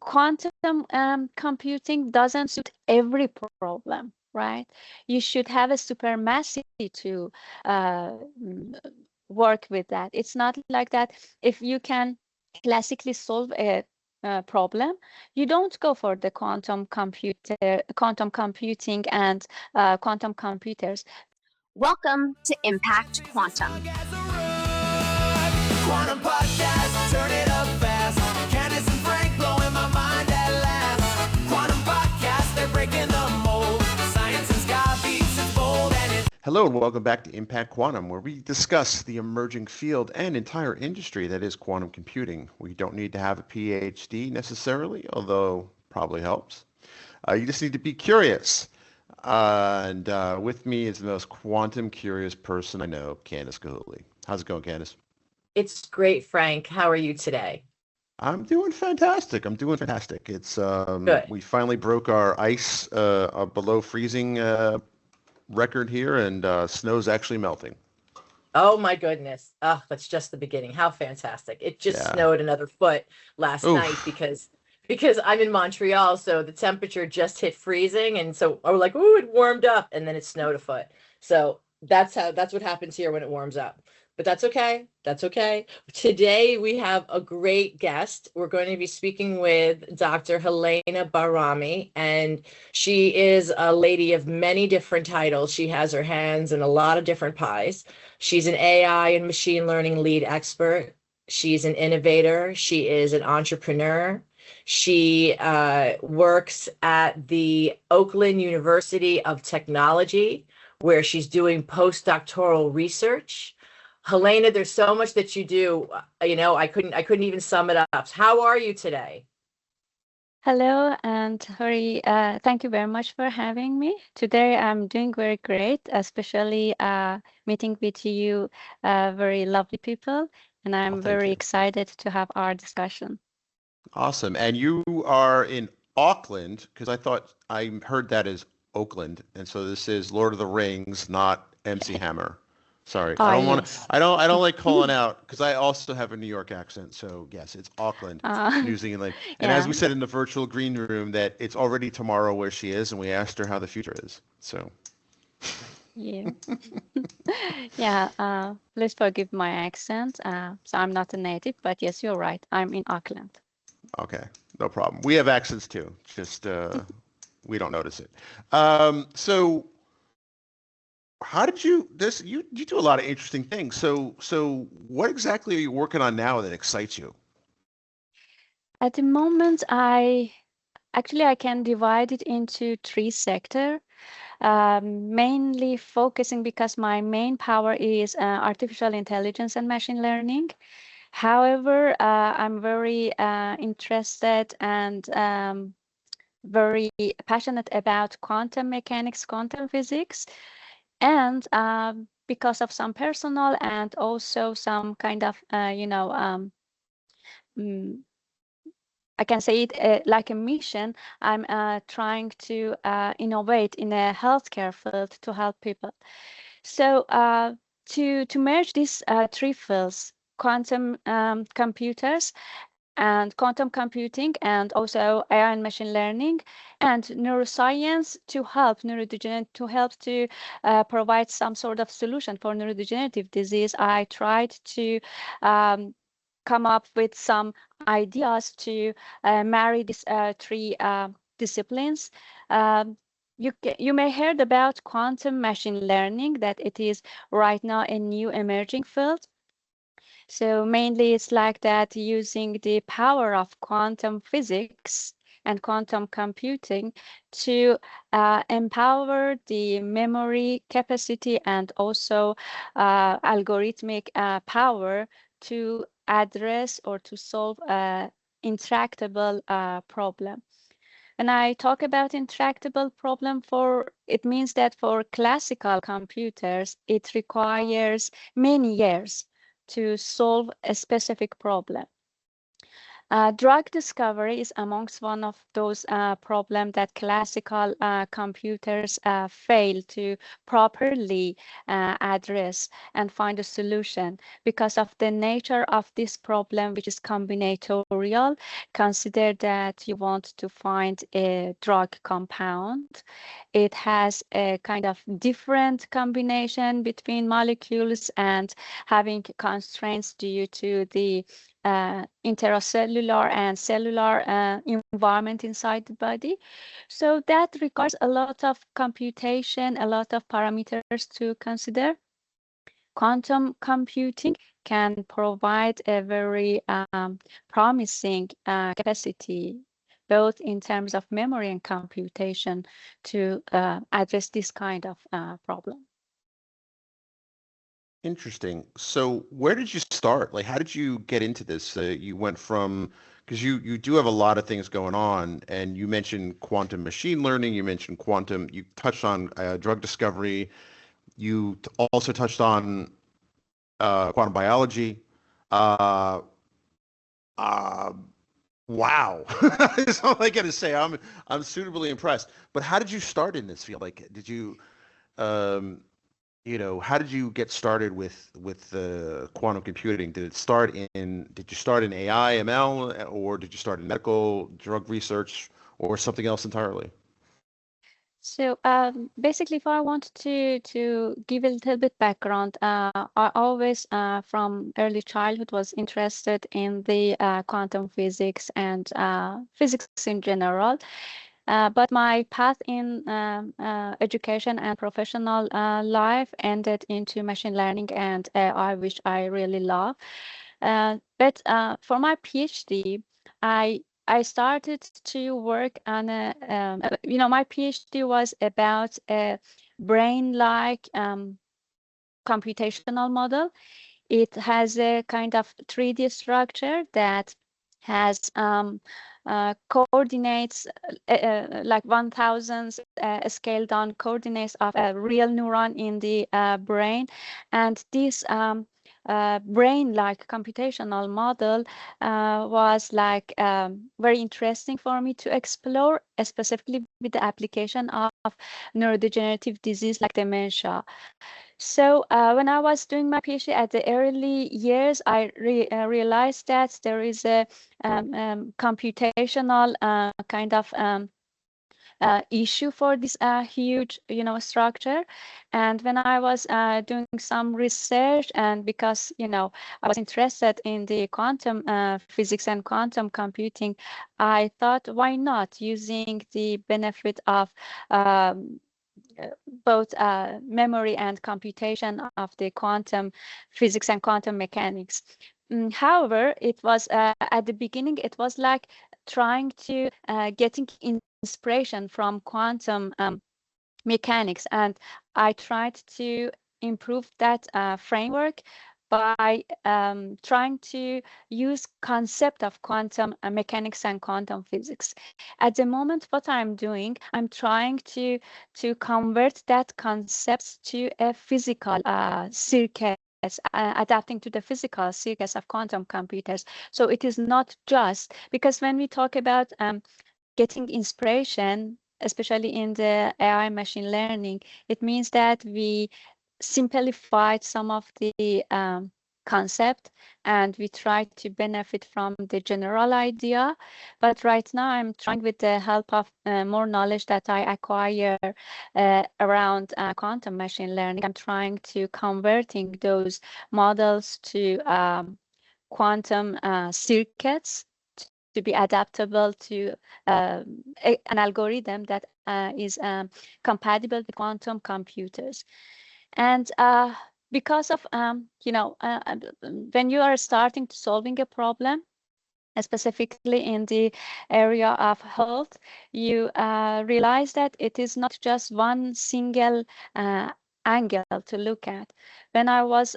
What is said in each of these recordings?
quantum computing doesn't suit every problem, right? You should have a supermassivity to work with that. It's not like that. If you can classically solve a problem, you don't go for the quantum computing and quantum computers. Welcome to Impact Quantum. Quantum podcast, turn it up fast. Candace and Frank blowing my mind at last. Quantum podcast, they're breaking the mold. Science and sky beats, it's bold and it. Hello and welcome back to Impact Quantum, where we discuss the emerging field and entire industry that is quantum computing. We don't need to have a PhD necessarily, although probably helps. You just need to be curious. And with me is the most quantum curious person I know, Candace Kahuli. How's it going, Candace? It's great, Frank. How are you today? I'm doing fantastic. It's Good. We finally broke our ice below freezing record here, and snow's actually melting. Oh my goodness. Oh, that's just the beginning. How fantastic. It just snowed another foot last night because I'm in Montreal, so the temperature just hit freezing, and so I was like, "Ooh, it warmed up," and then it snowed a foot. So that's what happens here when it warms up. But that's okay. That's okay. Today we have a great guest. We're going to be speaking with Dr. Helena Bahrami, and she is a lady of many different titles. She has her hands in a lot of different pies. She's an AI and machine learning lead expert. She's an innovator. She is an entrepreneur. She works at the Oakland University of Technology, where she's doing postdoctoral research. Helena, there's so much that you do. I couldn't even sum it up. How are you today? Hello, and Hori, thank you very much for having me. Today I'm doing very great, especially meeting with you, very lovely people, and I'm very excited to have our discussion. Awesome. And you are in Auckland, because I heard that as Oakland, and so this is Lord of the Rings, not MC Hammer. Sorry, I don't want to. I don't like calling out because I also have a New York accent. So yes, it's Auckland, New Zealand. And as we said in the virtual green room, that it's already tomorrow where she is, and we asked her how the future is. So. Yeah. Yeah. Please forgive my accent. So I'm not a native, but yes, you're right. I'm in Auckland. Okay, no problem. We have accents too. Just we don't notice it. So. How did you do a lot of interesting things. So what exactly are you working on now that excites you? At the moment, I can divide it into three sectors, mainly focusing because my main power is artificial intelligence and machine learning. However, I'm very interested and very passionate about quantum mechanics, quantum physics. And because of some personal and also some kind of, I can say it like a mission, I'm trying to innovate in a healthcare field to help people. So to merge these three fields, quantum computers and quantum computing, and also AI and machine learning, and neuroscience to help to provide some sort of solution for neurodegenerative disease. I tried to come up with some ideas to marry these three disciplines. You may heard about quantum machine learning, that it is right now a new emerging field. So mainly it's like that, using the power of quantum physics and quantum computing to empower the memory capacity and also algorithmic power to address or to solve an intractable problem. When I talk about intractable problem, it means that for classical computers, it requires many years to solve a specific problem. Drug discovery is amongst one of those problems that classical computers fail to properly address and find a solution because of the nature of this problem, which is combinatorial. Consider that you want to find a drug compound. It has a kind of different combination between molecules and having constraints due to the intracellular and cellular environment inside the body. So that requires a lot of computation, a lot of parameters to consider. Quantum computing can provide a very promising capacity, both in terms of memory and computation, to address this kind of problem. Interesting. So where did you start? Like, how did you get into this? You went from, because you do have a lot of things going on, and you mentioned quantum machine learning, you mentioned quantum, you touched on drug discovery, you also touched on quantum biology. Wow. That's all I got to say. I'm suitably impressed. But how did you start in this field? Like, did you how did you get started with quantum computing? Did you start in AI, ML, or did you start in medical drug research or something else entirely? So basically, if I want to give a little bit background, I always from early childhood was interested in the quantum physics and physics in general. But my path in education and professional life ended into machine learning and AI, which I really love. But for my PhD, I started to work on my PhD was about a brain-like computational model. It has a kind of 3D structure that has coordinates like 1000 scaled down coordinates of a real neuron in the brain. And this brain-like computational model was like very interesting for me to explore, specifically with the application of neurodegenerative disease like dementia. So when I was doing my PhD at the early years, I realized that there is a computational kind of issue for this huge, structure. And when I was doing some research, and because, I was interested in the quantum physics and quantum computing, I thought, why not using the benefit of both memory and computation of the quantum physics and quantum mechanics. However, it was at the beginning, it was like trying to getting inspiration from quantum mechanics, and I tried to improve that framework by trying to use concept of quantum mechanics and quantum physics. At the moment, what I'm doing, I'm trying to convert that concepts to a physical circuit, adapting to the physical circuits of quantum computers. So it is not just because when we talk about getting inspiration, especially in the AI machine learning, it means that we simplified some of the concept and we try to benefit from the general idea. But right now I'm trying, with the help of more knowledge that I acquire around quantum machine learning, I'm trying to converting those models to quantum circuits to be adaptable to an algorithm that is compatible with quantum computers. And because of, when you are starting to solving a problem, specifically in the area of health, you realize that it is not just one single angle to look at. When I was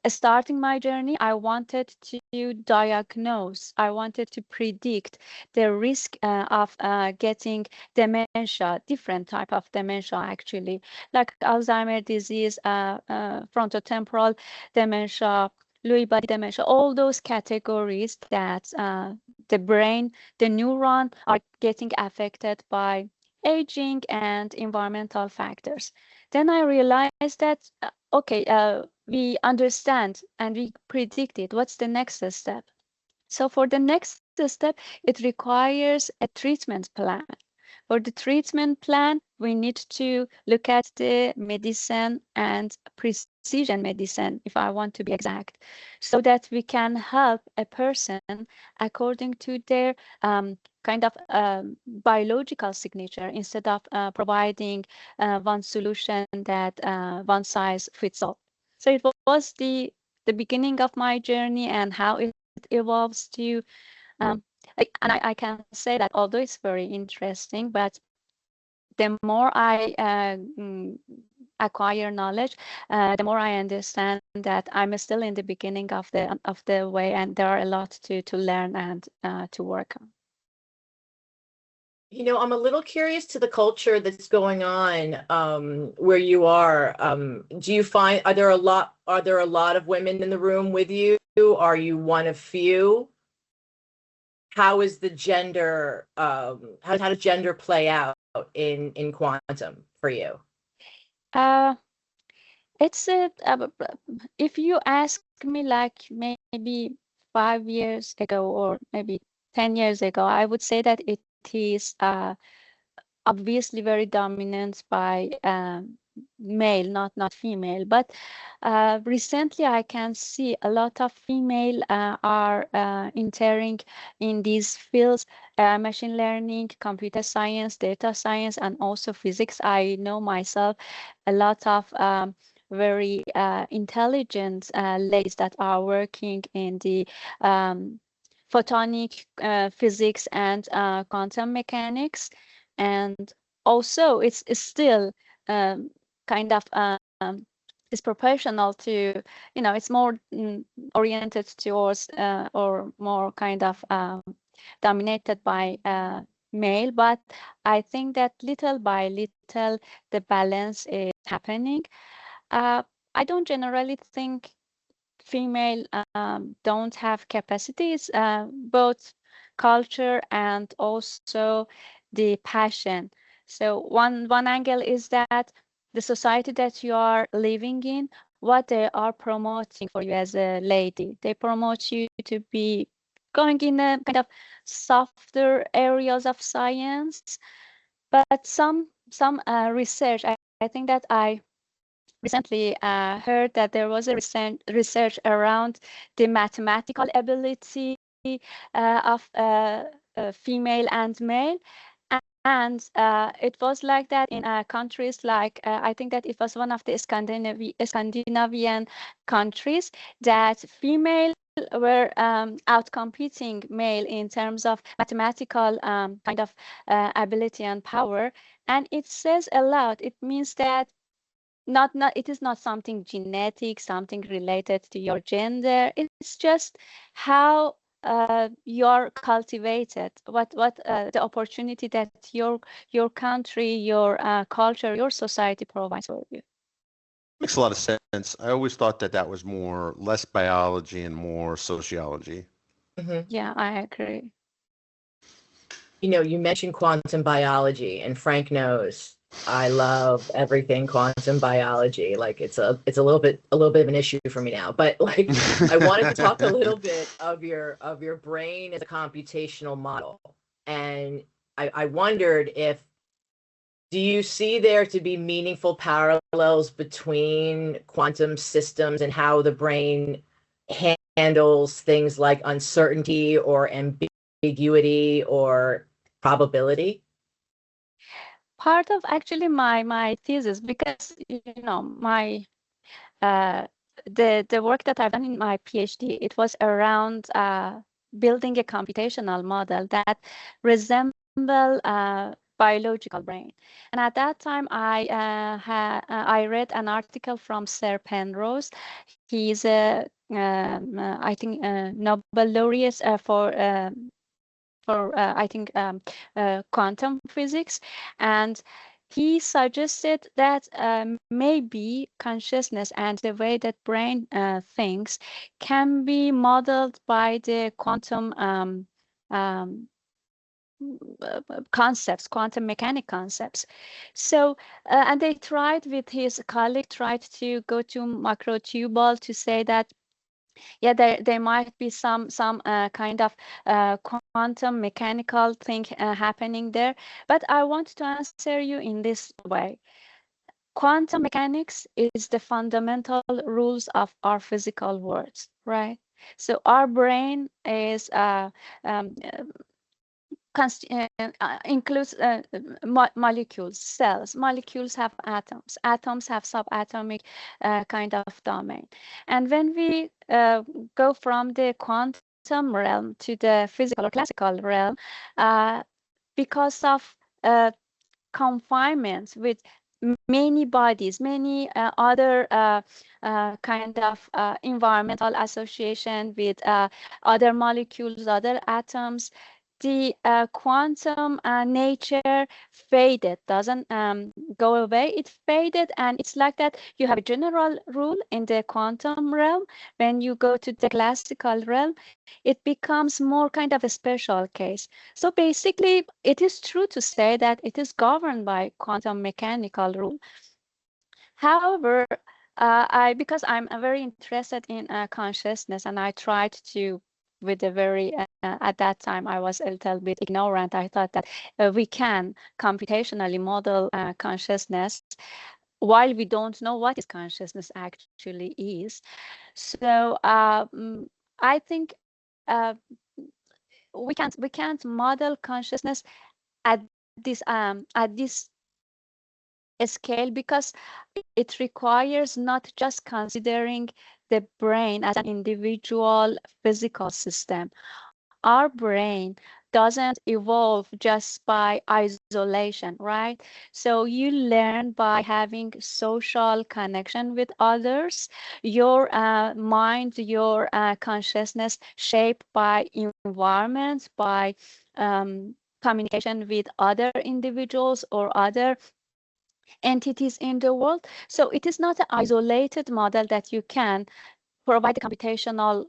starting my journey, I wanted to diagnose, I wanted to predict the risk of getting dementia, different type of dementia actually, like Alzheimer's disease, frontotemporal dementia, Lewy body dementia, all those categories that the brain, the neuron are getting affected by aging and environmental factors. Then I realized that, okay, we understand and we predicted what's the next step. So for the next step, it requires a treatment plan. For the treatment plan, we need to look at the medicine and precision medicine, if I want to be exact, so that we can help a person according to their kind of biological signature, instead of providing one solution that one size fits all. So it was the beginning of my journey and how it evolves to I can say that although it's very interesting, but the more I acquire knowledge, the more I understand that I'm still in the beginning of the way, and there are a lot to learn and to work on. You know, I'm a little curious to the culture that's going on where you are. Do you find, are there a lot of women in the room with you? Are you one of few? How is the gender, how does gender play out in quantum for you? It's if you ask me like maybe 5 years ago or maybe 10 years ago, I would say that it is obviously very dominant by male, not female. But recently I can see a lot of female are entering in these fields, machine learning, computer science, data science, and also physics. I know myself a lot of very intelligent ladies that are working in the photonic physics and quantum mechanics. And also it's still kind of is proportional to, you know, it's more oriented towards or more kind of dominated by male. But I think that little by little the balance is happening. I don't generally think female don't have capacities, both culture and also the passion. So one angle is that the society that you are living in, what they are promoting for you as a lady, they promote you to be going in a kind of softer areas of science. But some research, I think that I recently heard that there was a research around the mathematical ability of female and male. And it was like that in countries like, I think that it was one of the Scandinavian countries, that female were outcompeting male in terms of mathematical kind of ability and power. And it says a lot. It means that it is not something genetic, something related to your gender. It's just how you're cultivated, what the opportunity that your country, your culture, your society provides for you. Makes a lot of sense. I always thought that was less biology and more sociology. Mm-hmm. Yeah, I agree. You know, you mentioned quantum biology, and Frank knows I love everything quantum biology. Like it's a little bit of an issue for me now, but like I wanted to talk a little bit of your brain as a computational model. And I wondered do you see there to be meaningful parallels between quantum systems and how the brain handles things like uncertainty or ambiguity or probability? Part of actually my thesis, because you know my the work that I've done in my PhD, it was around building a computational model that resemble biological brain. And at that time, I read an article from Sir Penrose. He's a I think Nobel laureate for I think quantum physics, and he suggested that maybe consciousness and the way that brain thinks can be modeled by the quantum concepts, quantum mechanic concepts. So, and they tried with his colleague, tried to go to microtubule to say that, yeah, there might be some kind of quantum mechanical thing happening there. But I want to answer you in this way. Quantum mechanics is the fundamental rules of our physical world, right? So our brain is includes molecules, cells. Molecules have atoms. Atoms have subatomic kind of domain. And when we go from the quantum realm to the physical or classical realm, because of confinements with many bodies, many other kind of environmental association with other molecules, other atoms, the quantum nature faded, doesn't go away. It faded, and it's like that. You have a general rule in the quantum realm. When you go to the classical realm, it becomes more kind of a special case. So basically, it is true to say that it is governed by quantum mechanical rule. However, because I'm very interested in consciousness, and I tried to, with a very at that time I was a little bit ignorant. I thought that we can computationally model consciousness while we don't know what is consciousness actually is. So I think we can't model consciousness at this scale, because it requires not just considering the brain as an individual physical system. Our brain doesn't evolve just by isolation, right? So you learn by having social connection with others. Your mind, your consciousness shaped by environment, by communication with other individuals or other entities in the world. So it is not an isolated model that you can provide a computational,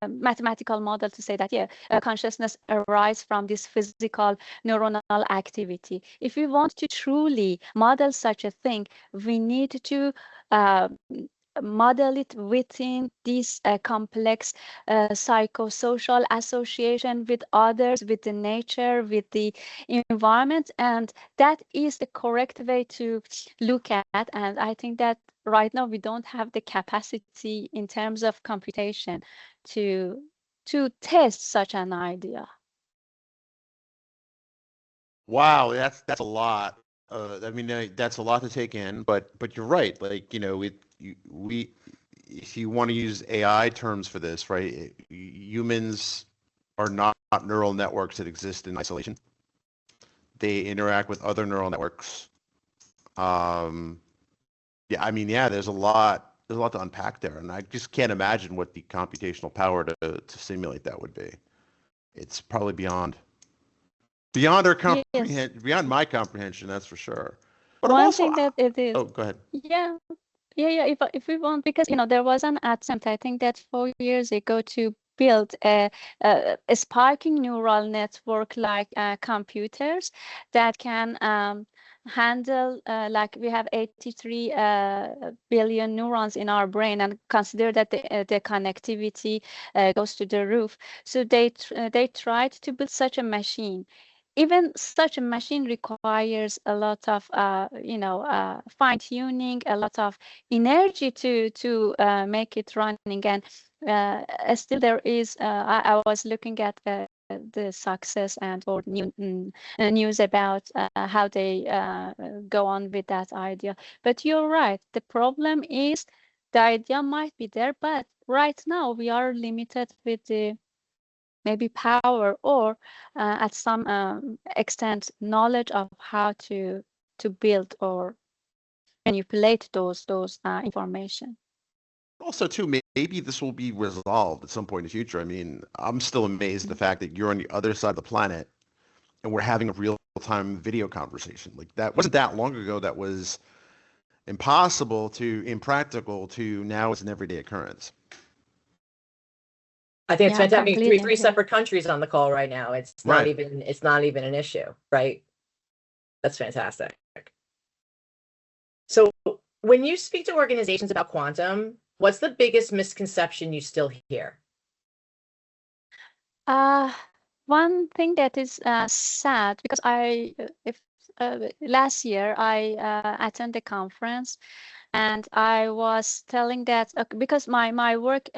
mathematical model to say that, yeah, consciousness arises from this physical neuronal activity. If we want to truly model such a thing, we need to model it within this complex psychosocial association with others, with the nature, with the environment. And that is the correct way to look at. And I think that right now we don't have the capacity in terms of computation to test such an idea. Wow, that's a lot. I mean, that's a lot to take in, but you're right. Like, if you want to use AI terms for this, right? Humans are not neural networks that exist in isolation. They interact with other neural networks. Yeah, I mean, yeah, there's a lot to unpack there, and I just can't imagine what the computational power to simulate that would be. It's probably beyond our comprehension, beyond my comprehension, that's for sure. But one thing that it is. Oh, go ahead. Yeah. If we want, because there was an attempt, I think that 4 years ago, to build a sparking neural network like computers that can handle like we have 83 billion neurons in our brain, and consider that the connectivity goes to the roof. So they tried to build such a machine. Even such a machine requires a lot of fine tuning, a lot of energy to make it running. And still there is I was looking at the success and or news about how they go on with that idea. But you're right, the problem is the idea might be there, but right now we are limited with the maybe power or at some extent knowledge of how to build or manipulate those information. Also, too, maybe this will be resolved at some point in the future. I mean, I'm still amazed at the fact that you're on the other side of the planet and we're having a real real-time video conversation. Like that wasn't that long ago. That was impossible to impractical to now it's an everyday occurrence. I think it's Yeah, fantastic. completely. Three separate countries on the call right now. It's not even an issue, right? That's fantastic. So when you speak to organizations about quantum, what's the biggest misconception you still hear? One thing that is sad, because last year I attended a conference, and I was telling that because my work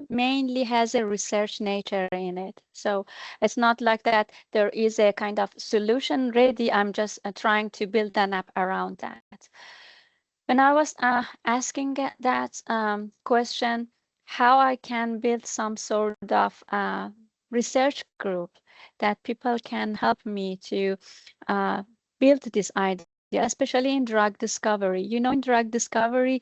mainly has a research nature in it. So it's not like that there is a kind of solution ready. I'm just trying to build an app around that. When I was asking that question, how I can build some sort of research group that people can help me to build this idea, especially in drug discovery. You know, in drug discovery,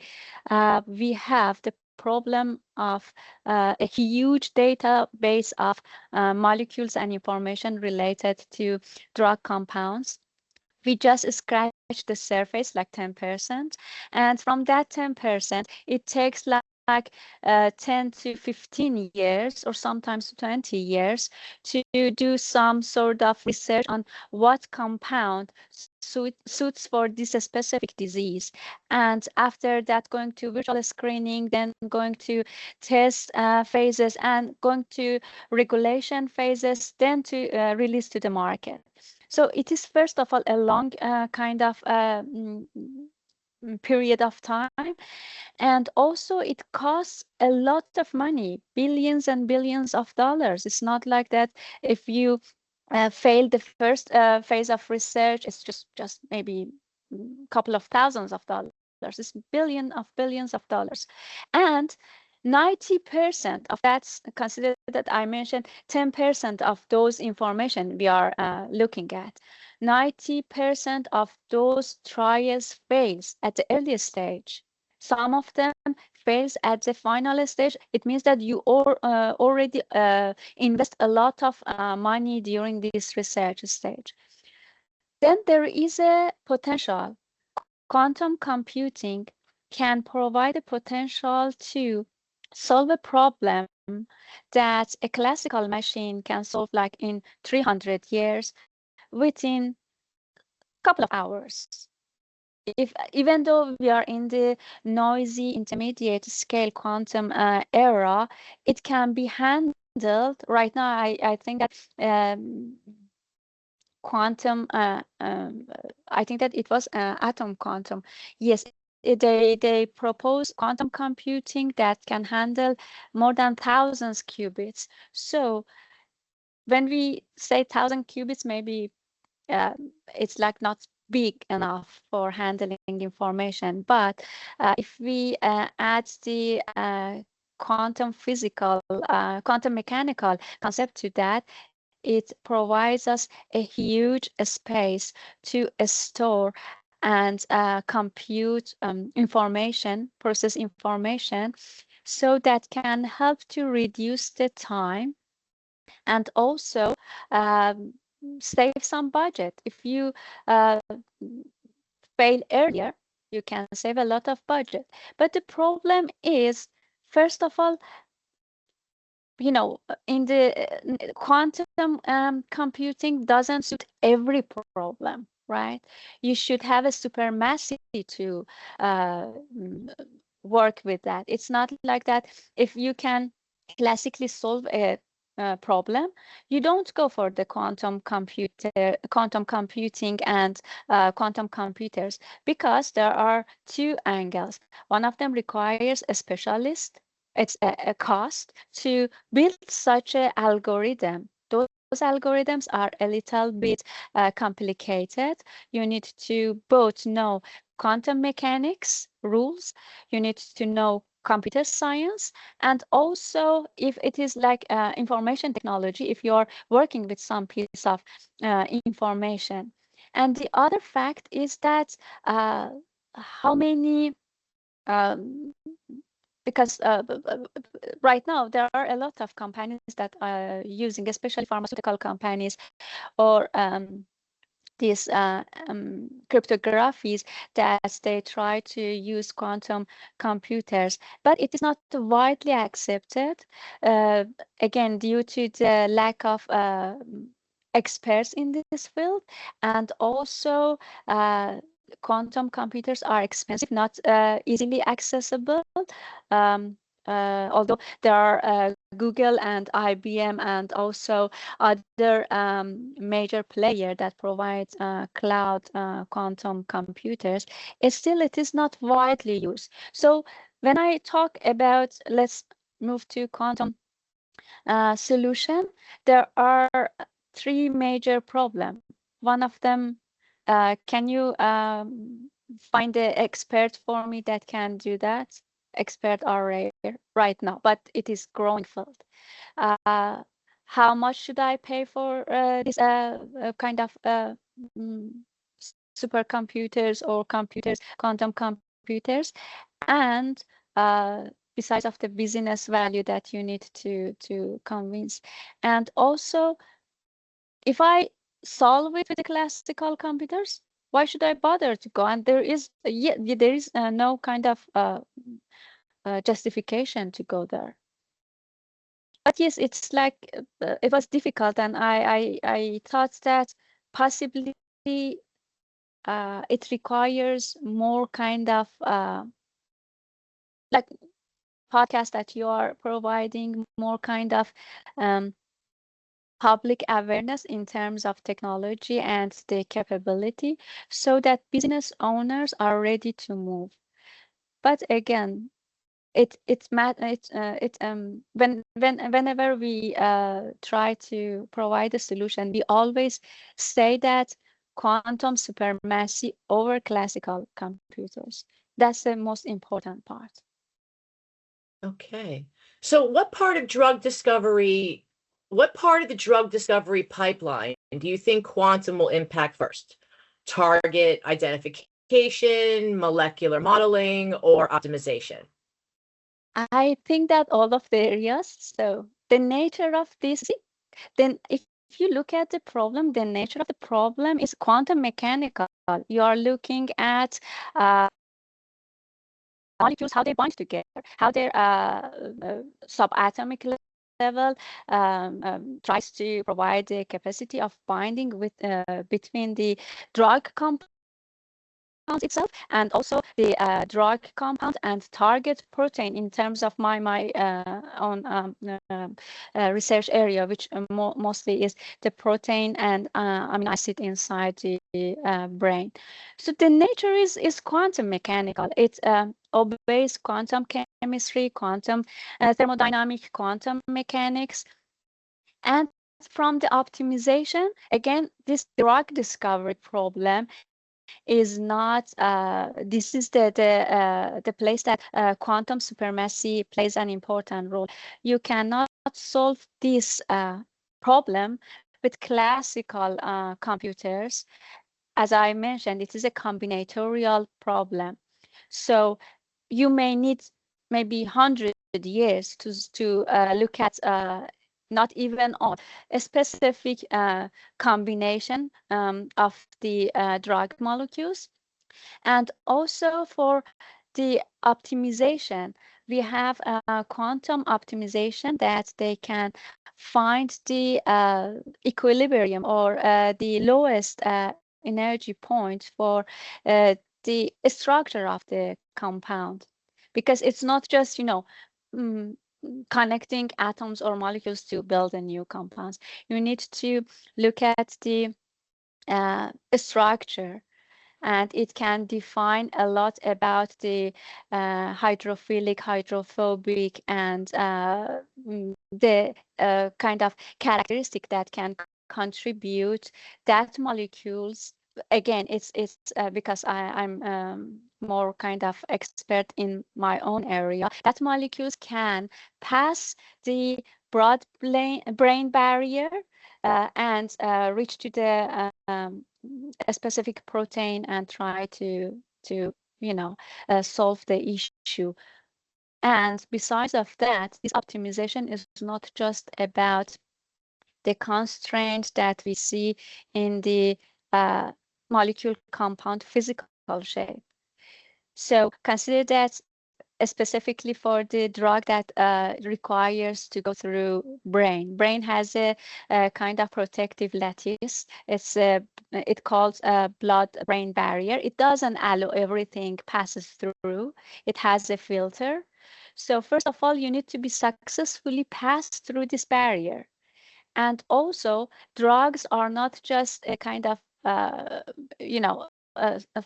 we have the problem of a huge database of molecules and information related to drug compounds. We just scratch the surface, like 10%. And from that 10%, it takes like 10 to 15 years, or sometimes 20 years, to do some sort of research on what compound suits for this specific disease. And after that, going to virtual screening, then going to test phases, and going to regulation phases, then to release to the market. So it is, first of all, a long kind of period of time. And also it costs a lot of money, billions and billions of dollars. It's not like that if you fail the first phase of research, it's just maybe a couple of thousands of dollars. It's billions of dollars. And 90% of that, consider that I mentioned 10% of those information we are looking at. 90% of those trials fails at the earliest stage. Some of them fails at the final stage. It means that you already invest a lot of money during this research stage. Then there is a potential. Quantum computing can provide a potential to solve a problem that a classical machine can solve like in 300 years within a couple of hours. Even though we are in the noisy intermediate scale quantum era, it can be handled. Right now, I think that quantum, I think that it was atom quantum. Yes, they propose quantum computing that can handle more than thousands qubits. So when we say 1,000 qubits, maybe it's like not big enough for handling information. But if we add the quantum physical, quantum mechanical concept to that, it provides us a huge space to store and compute information, process information, so that can help to reduce the time and also save some budget. If you fail earlier, you can save a lot of budget. But the problem is, first of all, you know, in the quantum computing doesn't suit every problem, right? You should have a supermassive to work with that. It's not like that. If you can classically solve a problem, you don't go for the quantum computing and quantum computers, because there are two angles. One of them requires a specialist. It's a cost to build such an algorithm. Those algorithms are a little bit complicated. You need to both know quantum mechanics rules, you need to know computer science, and also if it is like information technology, if you're working with some piece of information. And the other fact is that how many because right now there are a lot of companies that are using, especially pharmaceutical companies or these cryptographies that they try to use quantum computers, but it is not widely accepted, again, due to the lack of experts in this field, and also quantum computers are expensive, not easily accessible. Although there are Google and IBM and also other major player that provides cloud quantum computers, it is not widely used. So when I talk about, let's move to quantum solution, there are three major problems. One of them, can you find the expert for me that can do that? Experts are rare right now, but it is growing field. How much should I pay for this kind of supercomputers or computers, quantum computers? And besides of the business value that you need to convince. And also, if I solve it with the classical computers, why should I bother to go? And there is no kind of justification to go there. But yes, it's like it was difficult, and I thought that possibly it requires more kind of like podcast that you are providing, more kind of public awareness in terms of technology and the capability, so that business owners are ready to move. But again, whenever we try to provide a solution, we always say that quantum supremacy over classical computers. That's the most important part. Okay. So what part of the drug discovery pipeline do you think quantum will impact first? Target identification, molecular modeling, or optimization? I think that all of the areas. So the nature of this, then if you look at the problem, the nature of the problem is quantum mechanical. You are looking at molecules, how they bind together, how their subatomic level tries to provide the capacity of binding with between the drug compounds itself and also the drug compound and target protein in terms of my own research area, which mostly is the protein and amino acid inside the brain. So the nature is quantum mechanical. It obeys quantum chemistry, quantum thermodynamic, quantum mechanics. And from the optimization, again, this drug discovery problem is not, this is the place that quantum supremacy plays an important role. You cannot solve this problem with classical computers. As I mentioned, it is a combinatorial problem. So you may need maybe 100 years to look at not even on a specific combination of the drug molecules. And also for the optimization, we have quantum optimization that they can find the equilibrium or the lowest energy point for the structure of the compound. Because it's not just, connecting atoms or molecules to build a new compounds. You need to look at the structure, and it can define a lot about the hydrophilic, hydrophobic, and the kind of characteristic that can contribute that molecules. Again, it's because I'm more kind of expert in my own area, that molecules can pass the broad brain barrier and reach to the a specific protein and try to solve the issue. And besides of that, this optimization is not just about the constraints that we see in the molecule, compound, physical shape. So consider that specifically for the drug that requires to go through brain. Brain has a kind of protective lattice. It calls a blood-brain barrier. It doesn't allow everything passes through. It has a filter. So first of all, you need to be successfully passed through this barrier. And also, drugs are not just a kind of, a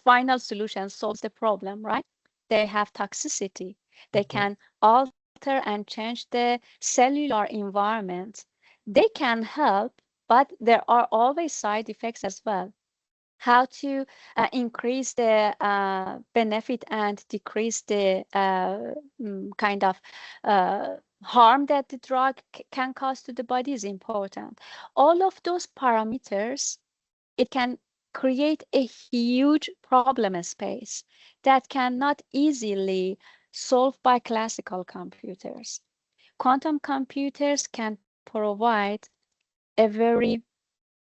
final solution solves the problem, right? They have toxicity. They can alter and change the cellular environment. They can help, but there are always side effects as well. How to increase the benefit and decrease the kind of harm that the drug can cause to the body is important. All of those parameters, it can create a huge problem space that cannot easily solved by classical computers. Quantum computers can provide a very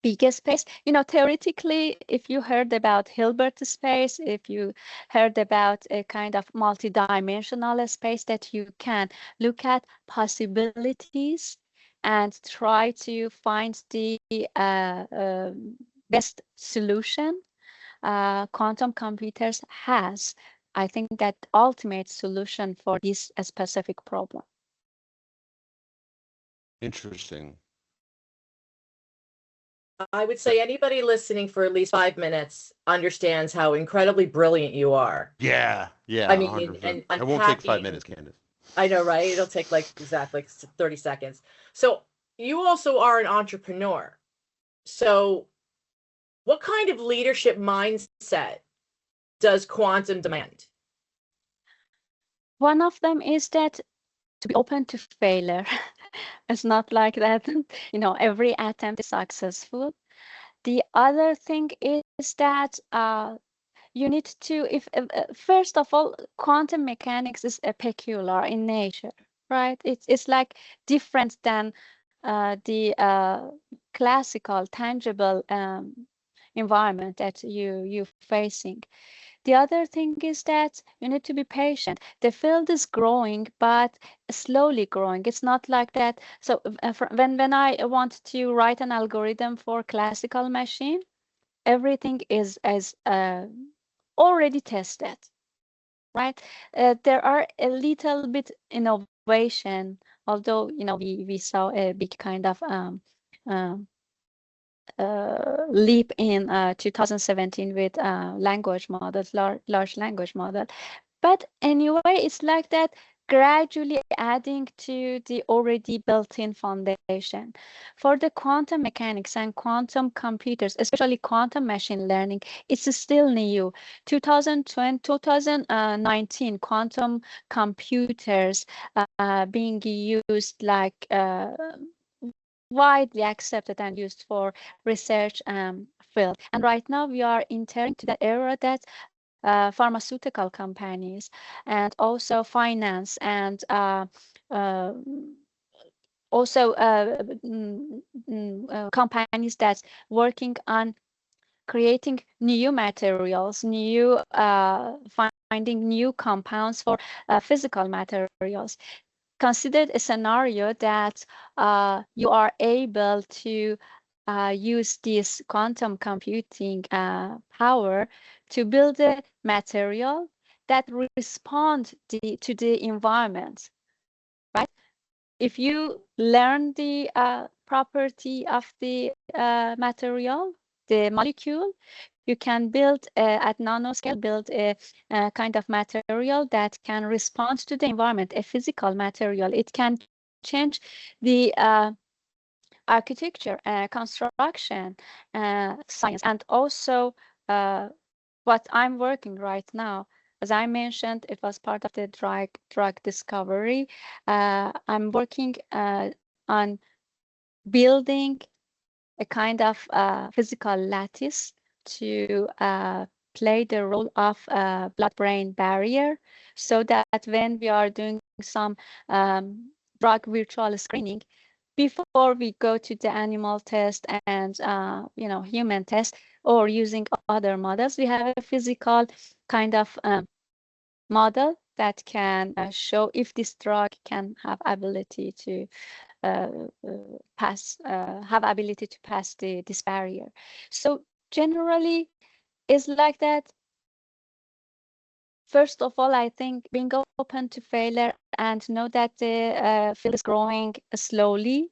big space. Theoretically, if you heard about Hilbert space, if you heard about a kind of multidimensional space that you can look at possibilities and try to find the best solution, quantum computers has, I think, that ultimate solution for this specific problem. Interesting. I would say anybody listening for at least 5 minutes understands how incredibly brilliant you are. Yeah. I mean, 100%. It won't take 5 minutes, Candace. I know, right? It'll take exactly 30 seconds. So you also are an entrepreneur. So what kind of leadership mindset does quantum demand? One of them is that to be open to failure. It's not like that, every attempt is successful. The other thing is that you need to, first of all, quantum mechanics is peculiar in nature, right? It's like different than the classical, tangible environment that you're facing. The other thing is that you need to be patient. The field is growing, but slowly growing. It's not like that. So when I want to write an algorithm for classical machine, everything is already tested, right? There are a little bit innovation, although we saw a big kind of leap in 2017 with language models, large language model. But anyway, it's like that, gradually adding to the already built-in foundation. For the quantum mechanics and quantum computers, especially quantum machine learning, it's still new. 2019, quantum computers being used like widely accepted and used for research field. And right now we are entering to the era that pharmaceutical companies and also finance and also companies that's working on creating new materials, finding new compounds for physical materials. Consider a scenario that you are able to use this quantum computing power to build a material that responds to the environment, right? If you learn the property of the material, the molecule, you can build at nanoscale, build a kind of material that can respond to the environment, a physical material. It can change the architecture, construction, science, and also what I'm working right now. As I mentioned, it was part of the drug discovery. I'm working on building a kind of physical lattice to play the role of blood-brain barrier, so that when we are doing some drug virtual screening, before we go to the animal test and human test or using other models, we have a physical kind of model that can show if this drug can have ability to pass this barrier. So generally, it's like that. First of all, I think being open to failure and know that the field is growing slowly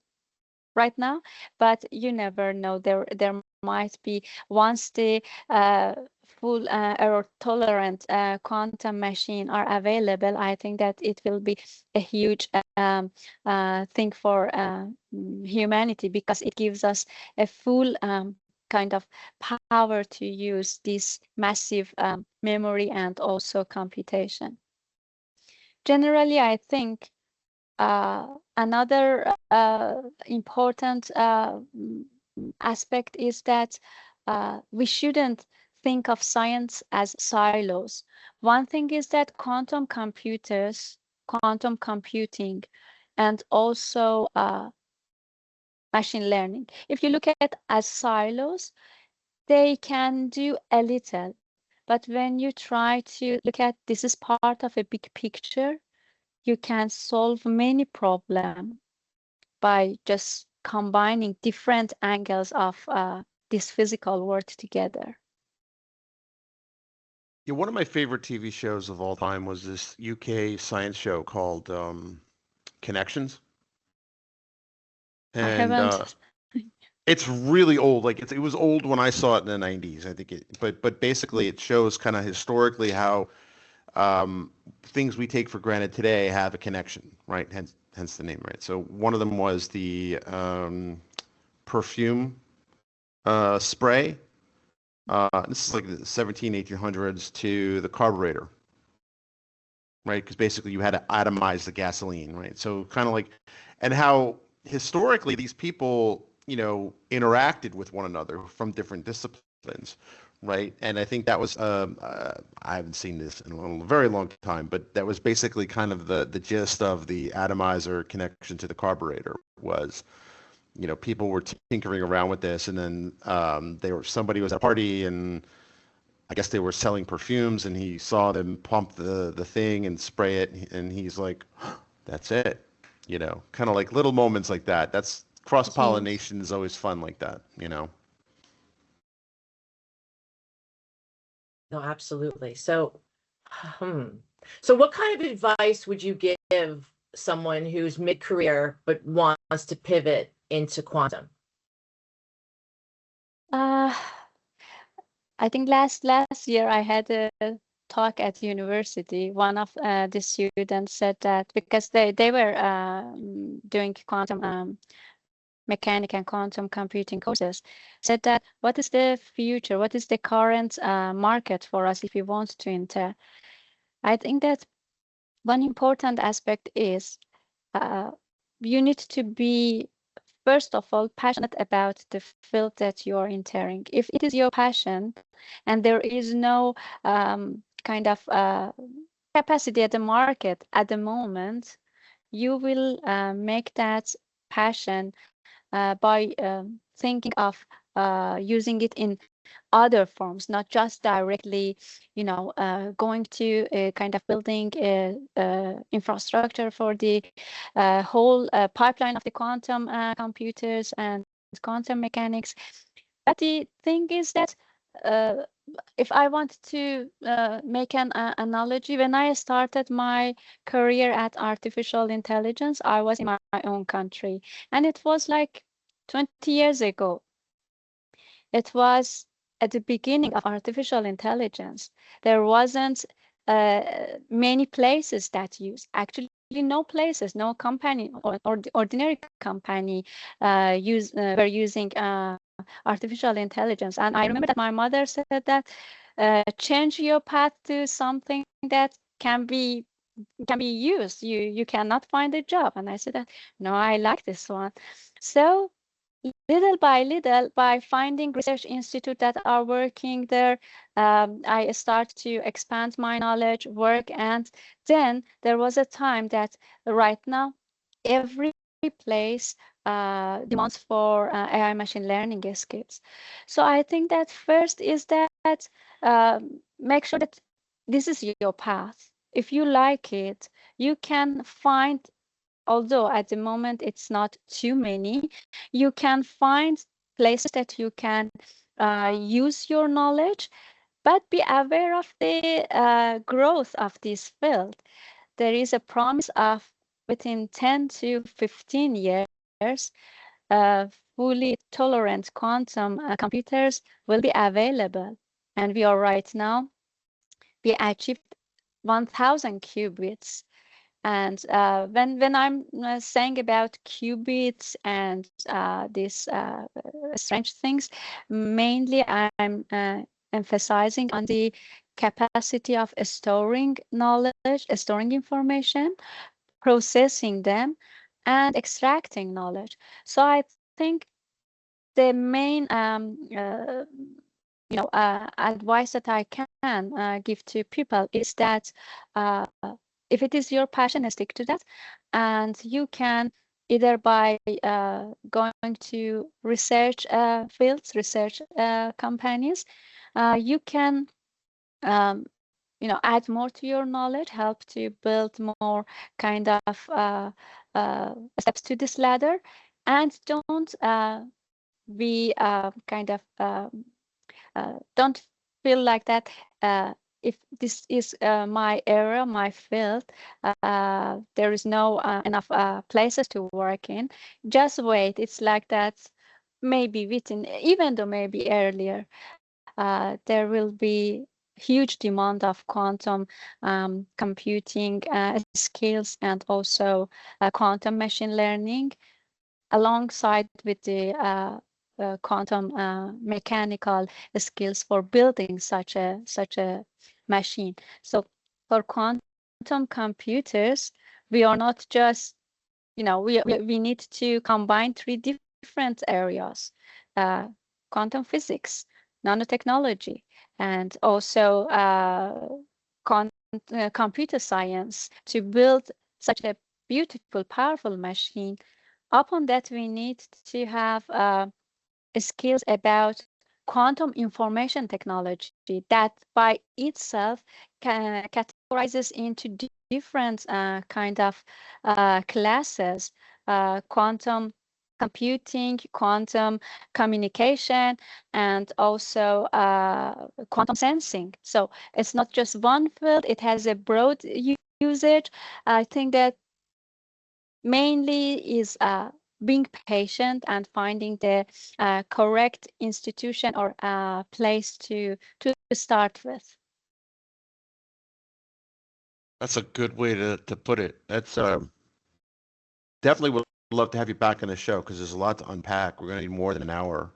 right now, but you never know. There might be, once the full error tolerant quantum machine are available, I think that it will be a huge thing for humanity, because it gives us a full kind of power to use this massive memory and also computation. Generally, I think another important aspect is that we shouldn't think of science as silos. One thing is that quantum computers, quantum computing, and also machine learning, if you look at as silos, they can do a little. But when you try to look at this is part of a big picture, you can solve many problems by just combining different angles of this physical world together. Yeah, one of my favorite TV shows of all time was this UK science show called Connections. I haven't. It's really old. Like it was old when I saw it in the 90s. I think but basically it shows kind of historically how things we take for granted today have a connection, right? Hence the name, right? So one of them was the perfume spray. This is like the 1800s to the carburetor, right? Because basically you had to atomize the gasoline, right? So kind of like, and how historically these people, interacted with one another from different disciplines, right? And I think that was, I haven't seen this in a very long time, but that was basically kind of the gist of the atomizer connection to the carburetor was, people were tinkering around with this, and then somebody was at a party, and I guess they were selling perfumes, and he saw them pump the thing and spray it, and he's like, that's it, kind of like little moments like that. That's cross-pollination is always fun like that, No, absolutely. So, so what kind of advice would you give someone who's mid-career but wants to pivot into quantum? I think last year I had a talk at university. One of the students said that because they were doing quantum mechanic and quantum computing courses, said that what is the future? What is the current market for us if we want to enter? I think that one important aspect is you need to be, first of all, passionate about the field that you are entering. If it is your passion and there is no kind of capacity at the market at the moment, you will make that passion by thinking of using it in other forms, not just directly, going to kind of building infrastructure for the whole pipeline of the quantum computers and quantum mechanics. But the thing is that if I want to make an analogy, when I started my career at artificial intelligence, I was in my own country, and it was like 20 years ago. It was at the beginning of artificial intelligence. There wasn't many places that use, actually no places, no company or ordinary company were using artificial intelligence. And I remember that my mother said that change your path to something that can be used. You cannot find a job. And I said that, no, I like this one. So little by little, by finding research institutes that are working there, I start to expand my knowledge, work, and then there was a time that right now every place demands for AI machine learning skills. So I think that first is that make sure that this is your path. If you like it, you can find, although at the moment it's not too many, you can find places that you can use your knowledge, but be aware of the growth of this field. There is a promise of within 10 to 15 years, fully tolerant quantum computers will be available. And we are right now, we achieved 1000 qubits. And when I'm saying about qubits and these strange things, mainly I'm emphasizing on the capacity of storing knowledge, storing information, processing them, and extracting knowledge. So I think the main advice that I can give to people is that if it is your passion, stick to that, and you can either by going to research fields, research companies, you can add more to your knowledge, help to build more kind of steps to this ladder, and don't be kind of don't feel like that if this is my area, my field, there is no enough places to work in. Just wait. It's like that. Maybe within, even though maybe earlier, there will be huge demand of quantum computing skills and also quantum machine learning, alongside with the quantum mechanical skills for building such a machine. So for quantum computers, we are not just, we need to combine three different areas: quantum physics, nanotechnology, and also computer science to build such a beautiful, powerful machine. Upon that, we need to have skills about quantum information technology that by itself categorizes into different kind of classes: quantum computing, quantum communication, and also quantum sensing. So it's not just one field, it has a broad usage. I think that mainly is being patient and finding the correct institution or place to start with. That's a good way to put it. That's definitely would love to have you back on the show because there's a lot to unpack. We're going to need more than an hour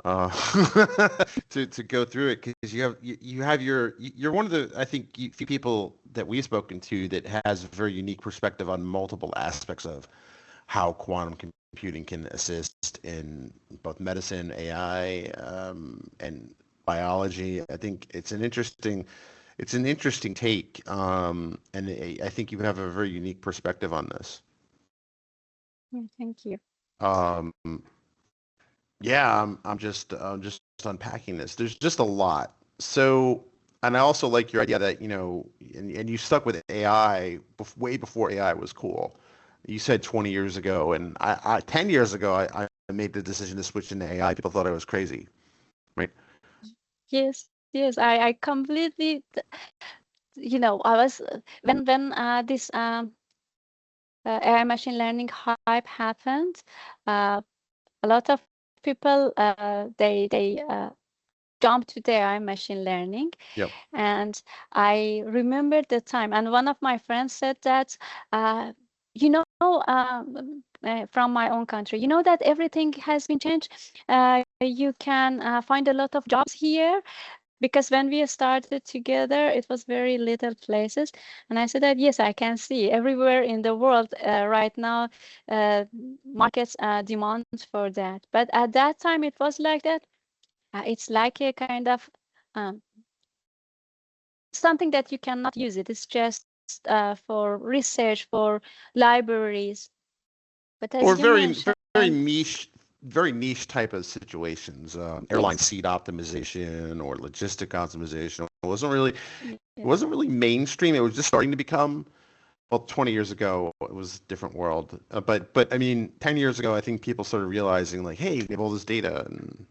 to go through it, because you're one of the, I think, few people that we've spoken to that has a very unique perspective on multiple aspects of how quantum computing can assist in both medicine, AI, and biology. I think it's an interesting take, and I think you have a very unique perspective on this. Thank you. Yeah, I'm just unpacking this. There's just a lot. So, and I also like your idea that, and you stuck with AI way before AI was cool. You said 20 years ago, and 10 years ago, I made the decision to switch into AI. People thought I was crazy, right? Yes, I completely, I was, when this AI machine learning hype happened, a lot of people, they jumped to the AI machine learning. Yep. And I remember the time, and one of my friends said that, from my own country, that everything has been changed. You can find a lot of jobs here, because when we started together, it was very little places. And I said that, yes, I can see everywhere in the world right now, markets demand for that. But at that time, it was like that. It's like a kind of something that you cannot use it. It's just for research, for libraries. But as Or you very, mentioned, very niche type of situations. Airline seat optimization or logistic optimization. It wasn't really mainstream. It was just starting to become. Well, 20 years ago, it was a different world. But I mean, 10 years ago, I think people started realizing like, hey, we have all this data and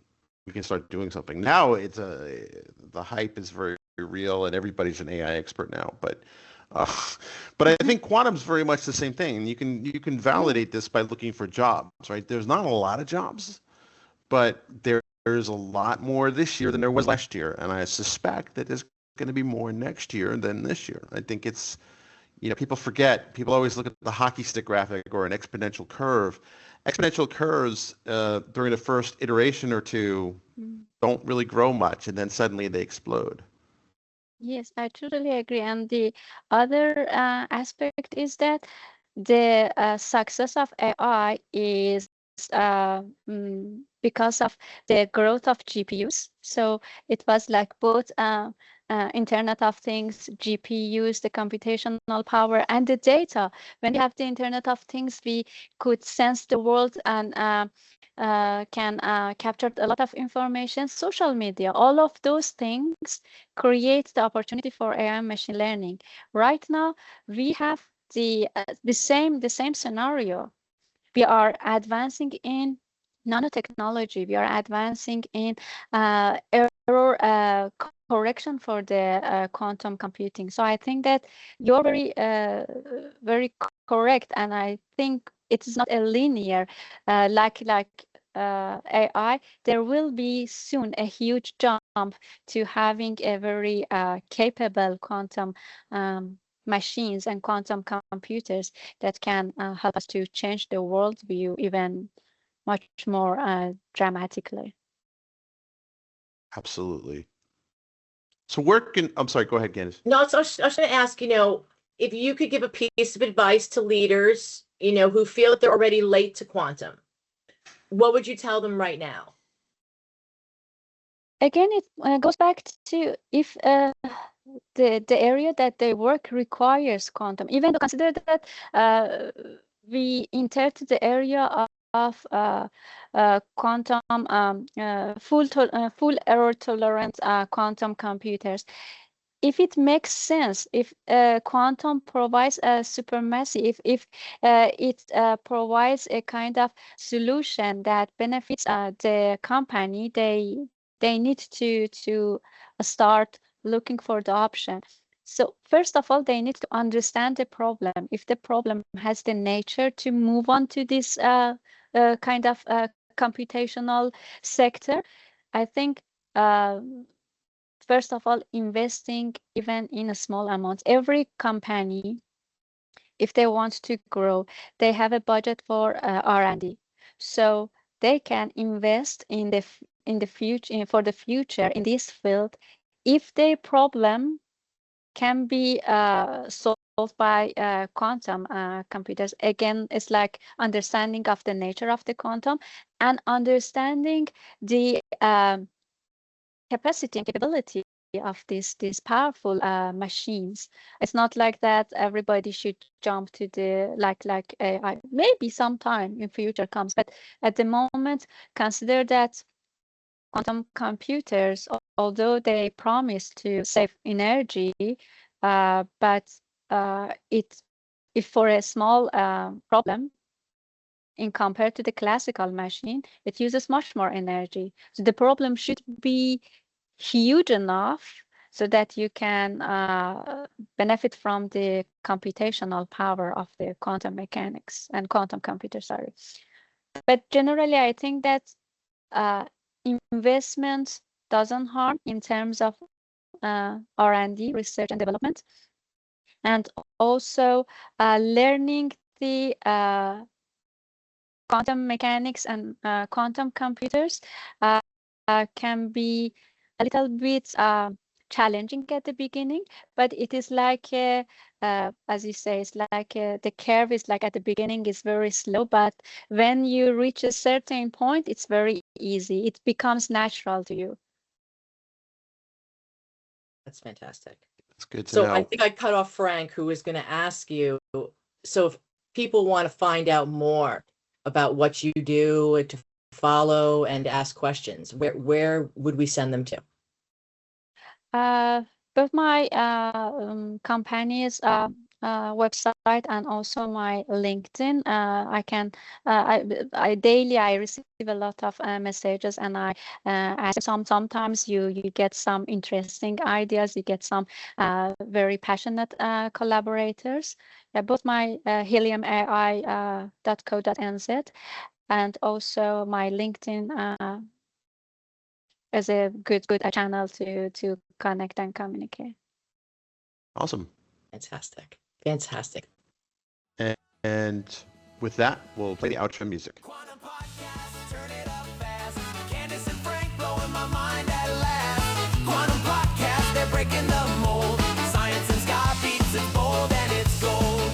we can start doing something. Now the hype is very real and everybody's an AI expert now. But I think quantum's very much the same thing. You can validate this by looking for jobs, right? There's not a lot of jobs, but there's a lot more this year than there was last year. And I suspect that there's going to be more next year than this year. I think it's, people always look at the hockey stick graphic or an exponential curve. Exponential curves during the first iteration or two don't really grow much, and then suddenly they explode. Yes, I totally agree. And the other aspect is that the success of AI is because of the growth of GPUs. So it was like both Internet of Things, GPUs, the computational power, and the data. When we have the Internet of Things, we could sense the world and can capture a lot of information. Social media, all of those things create the opportunity for AI and machine learning. Right now, we have the same scenario. We are advancing in nanotechnology. We are advancing in error correction for the quantum computing. So I think that you're very correct, and I think it is not a linear like AI. There will be soon a huge jump to having a very capable quantum machines and quantum computers that can help us to change the world view even much more dramatically. Absolutely. So I'm sorry, go ahead, Candice. No, so I was going to ask, if you could give a piece of advice to leaders, who feel that they're already late to quantum, what would you tell them right now? Again, it goes back to if the area that they work requires quantum, even though consider that we entered the area of quantum full error tolerant quantum computers. If it makes sense, if quantum provides a supremacy, if it provides a kind of solution that benefits the company, they need to start looking for the option. So first of all, they need to understand the problem. If the problem has the nature to move on to this kind of computational sector, I think first of all, investing even in a small amount. Every company, if they want to grow, they have a budget for R&D. So they can invest in the future, for the future in this field, if their problem can be solved by quantum computers. Again, it's like understanding of the nature of the quantum and understanding the capacity and capability of these powerful machines. It's not like that everybody should jump to the like AI. Maybe sometime in future comes, but at the moment, consider that quantum computers, although they promise to save energy, but if for a small problem, in compared to the classical machine, it uses much more energy. So the problem should be huge enough so that you can benefit from the computational power of the quantum mechanics and quantum computers, sorry. But generally, I think that investment doesn't harm in terms of R&D, research and development, and also learning the quantum mechanics and quantum computers can be a little bit challenging at the beginning, but it is like, as you say, it's like the curve is like at the beginning is very slow, but when you reach a certain point, it's very easy. It becomes natural to you. That's fantastic. That's good to know. I think I cut off Frank, who was going to ask you, so if people want to find out more about what you do, to follow and ask questions, where would we send them to? Both my company's website and also my LinkedIn. I daily receive a lot of messages, and I ask sometimes you get some interesting ideas, you get some very passionate collaborators. Both my heliumai.co.nz and also my LinkedIn is a good channel to connect and communicate. Awesome. Fantastic. And with that, we'll play the outro music. Quantum podcast, turn it up fast. Candace and Frank blowing my mind at last. Quantum podcast, they're breaking the mold. Science and sky beats, it's bold and it's gold.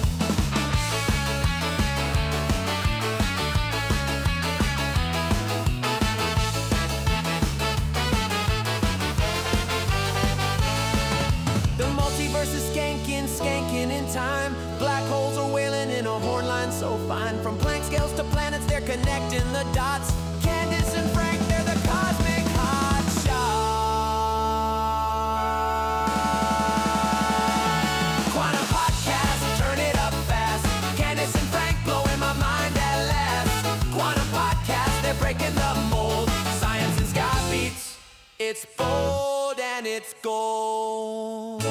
The multiverse is skanking in time. Black holes are wailing in a horn line so fine. From Planck scales to planets, they're connecting the dots. Candace and Frank, they're the cosmic hot shot. Quantum podcast, turn it up fast. Candace and Frank blowing my mind at last. Quantum podcast, they're breaking the mold. Science and sky beats, it's bold and it's gold.